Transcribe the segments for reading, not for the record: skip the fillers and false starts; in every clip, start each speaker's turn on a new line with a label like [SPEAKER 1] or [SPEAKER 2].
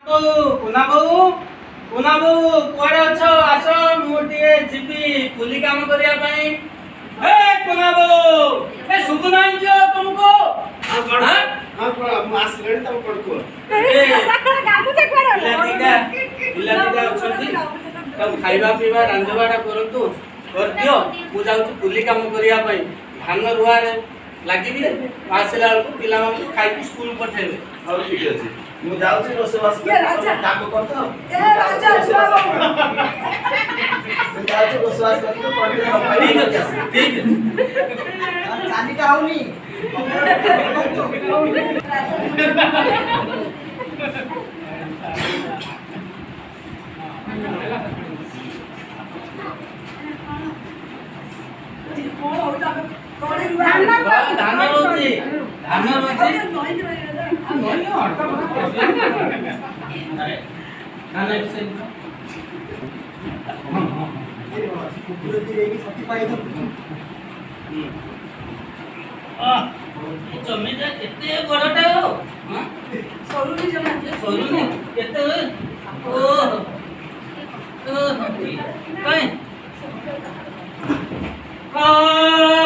[SPEAKER 1] कुना बहु कुआड़े अच्छो आस मुझे जीवी पुली काम करिया पई ए कुना बहु ए सुगुनान जो तुमको
[SPEAKER 2] हां मास लेडी तम पड़को
[SPEAKER 1] ए इलाटिका अछंती तम खाइबा पीबा रांधबाटा करंतु कर दियो मु जाउछु पुली काम करिया पई धान रुआ रे लागिबी आसिला पिला खाइ स्कूल पठेबे
[SPEAKER 2] और ठीक अछि मु जाउछु रोसवास काम करतो
[SPEAKER 3] ए राजा
[SPEAKER 2] मु जाउछु रोसवास करतो पढ़े
[SPEAKER 1] ठीक है
[SPEAKER 3] जानी का होनी
[SPEAKER 1] धान रोची जमीन केते बड़टा हो
[SPEAKER 3] सोलुनी
[SPEAKER 1] सोलुनी केते ओ काय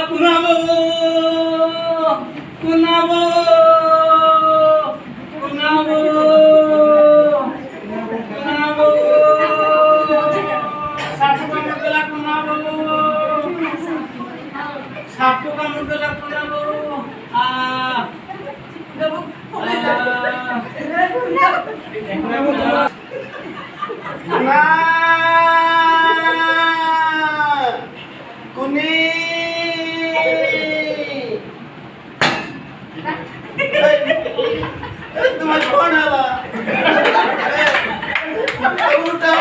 [SPEAKER 1] कुनाबो सापु का मुदला कुनाबो
[SPEAKER 2] कुनी तुम्हारे कौन है ला उठा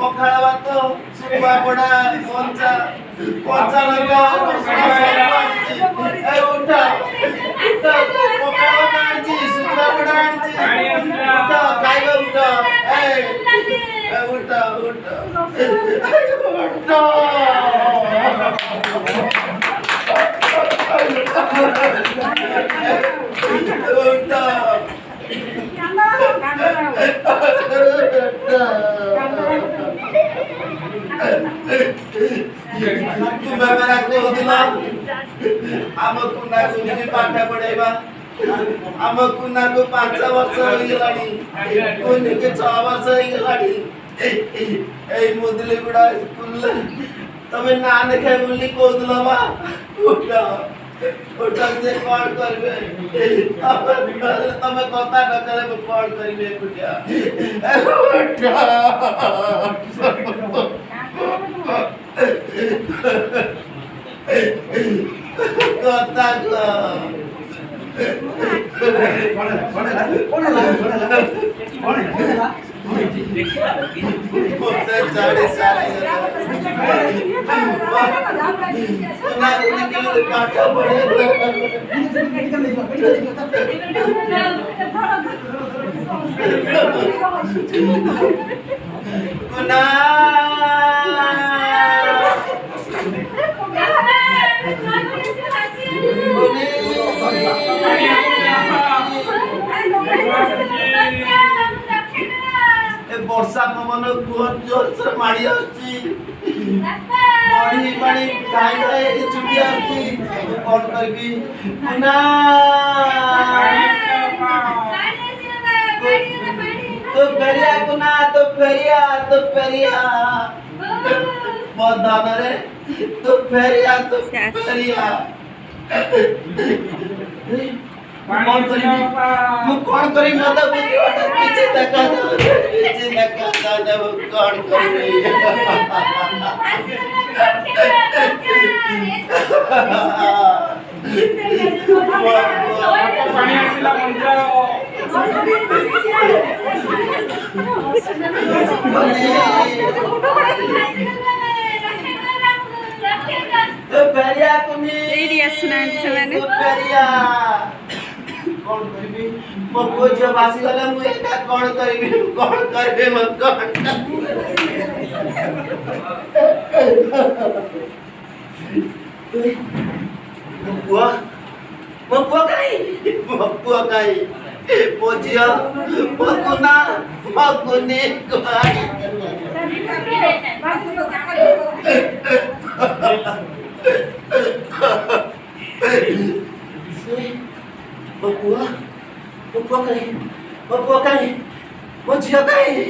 [SPEAKER 2] पखाड़ा भात सुखुआ पड़ा कंचा कंचा लगा उठा उठा पखाड़ा भात आंची सुखुआ पड़ा आंची उठा खाइबा उठा उठा उठा उठा तुम्हें मेरा को दिला हम कुना सुनी पाठ पढ़ाइबा हम कुना को 5 वर्ष हो गेलानी कोनी के 6 वर्ष हो गेलानी ए मुदली गुडा स्कूल तमे ना देखे बोली को दिलबा उठा उठा से कौन करबे तमे कथा न करे कौन करबे कुटिया कथा चाड़ी सारे पाठा पढ़े वर्षा पवन बहुत जोर से माड़ी आछी बड़ी बड़ी गाय गाय छुटी आछी कौन करबी ना तो फेरिया कुना तो फेरिया बहुत दान रे तो फेरिया कौन करी ना तो पीछे देखा जब कौन करी पेरिया कुनी पेरिया कौन करबी मो कोच बासी गला मु एका कौन करबे मो कौन ମୋ ପୁଅ କାହିଁ ମୋ ଝିଅ ମୋ କୁନା ମୋ କୁନି କାହିଁ ମୋ ପୁଅ କାହିଁ ମୋ ଝିଅ କାହିଁ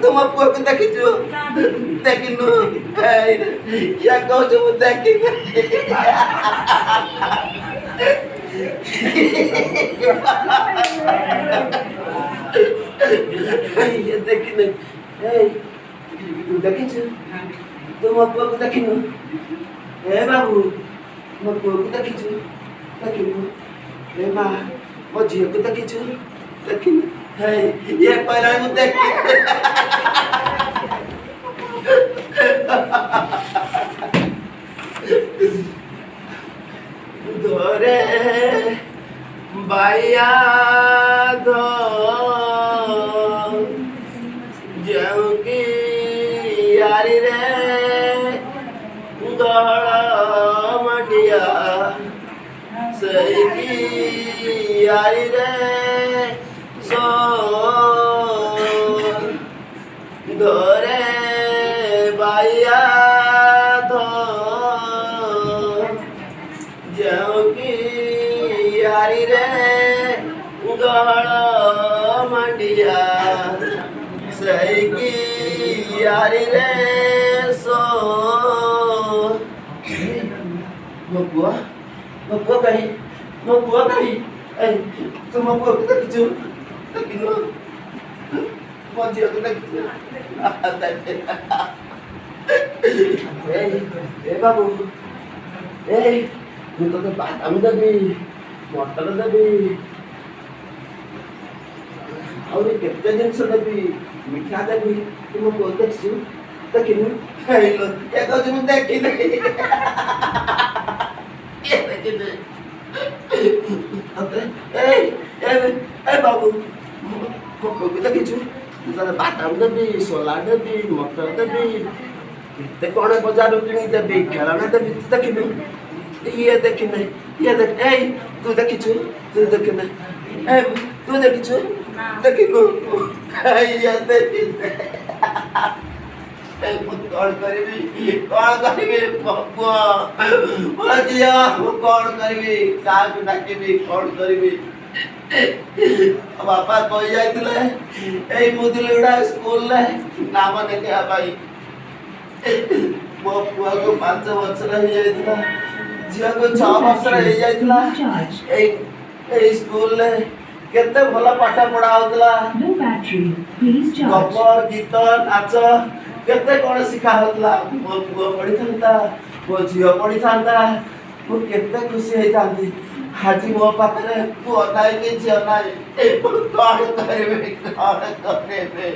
[SPEAKER 2] ତୁ ମୋ ପୁଅକୁ ଦେଖିଛୁ ଦେଖିନୁ या कहू ମୁଁ ଦେଖିବି ये देखिनु तू ଦେଖିଛୁ ତୁ ମୋ ପୁଅକୁ ଦେଖିନୁ ଏ ବାବୁ ମୋ ପୁଅକୁ ଦେଖିଛୁ ଦେଖିନୁ ଏ ମା ମୋ ଝିଅକୁ ଦେଖିଛୁ ଦେଖିନୁ ये कहला ମୁଁ ଦେଖି धोरे बाया धो जाऊं की यारी रे गहड़ा मंडिया सही की यारी रे सो धोरे बाया धो जाऊं की यारी रे गहड़ा मंडिया सही की यारी रे सो ମୋ ପୁଅ କାହିଁ ତୁ ମୋ ପୁଅକୁ ଦେଖିଛୁ ଦେଖିନୁ ମୋ ଝିଅକୁ ଦେଖିଛୁ ଏ ବାବୁ ମୁଁ ତୋତେ ବାଦାମ ଦେବି ମଟର ଦେବି ଆହୁରି କେତେ ଜିନିଷ ଦେବି ମିଠା ଦେବି ତୁ ମୋ ପୁଅ ଦେଖିଛୁ ଦେଖିନୁ ଏ କହୁଛୁ ମୁଁ ଦେଖିନି बाबू ମୋ ପୁଅକୁ ଦେଖିଛୁ ମୁଁ ତୋତେ ବାଦାମ ଦେବି ସୋଲା ଦେବି ମଟର ଦେବି କେତେ କ'ଣ ବଜାରରୁ କିଣିକି ଦେବି ଖେଳଣା ଦେବି ତୁ ଦେଖିନୁ ये देखिने ये देख तू देखिछु तू देखिने तू देखिछु देखिनु ये देखिने कौन करिबी बाबा जिया कौन करिबी काकु डाकिबी कौन करिबी बापा कहि जाइतिले ए मुदिलुडा स्कूल ले नाम लेखा भाई मो पुआ को 5 वर्ष रह जाइतिला झिया को 6 वर्ष रह जाइतिला ए स्कूल ले केते भला पाठ पढ़ा होतला गप गीत नाच केते कोन सिखा होतला मो पुआ पढ़ी थांता मो झिया पढ़ी थांता मो केते खुशी होई थांती हाजी मो पाखरे पुआ नाइ के झिया नाइ कौन करबे कौन करबे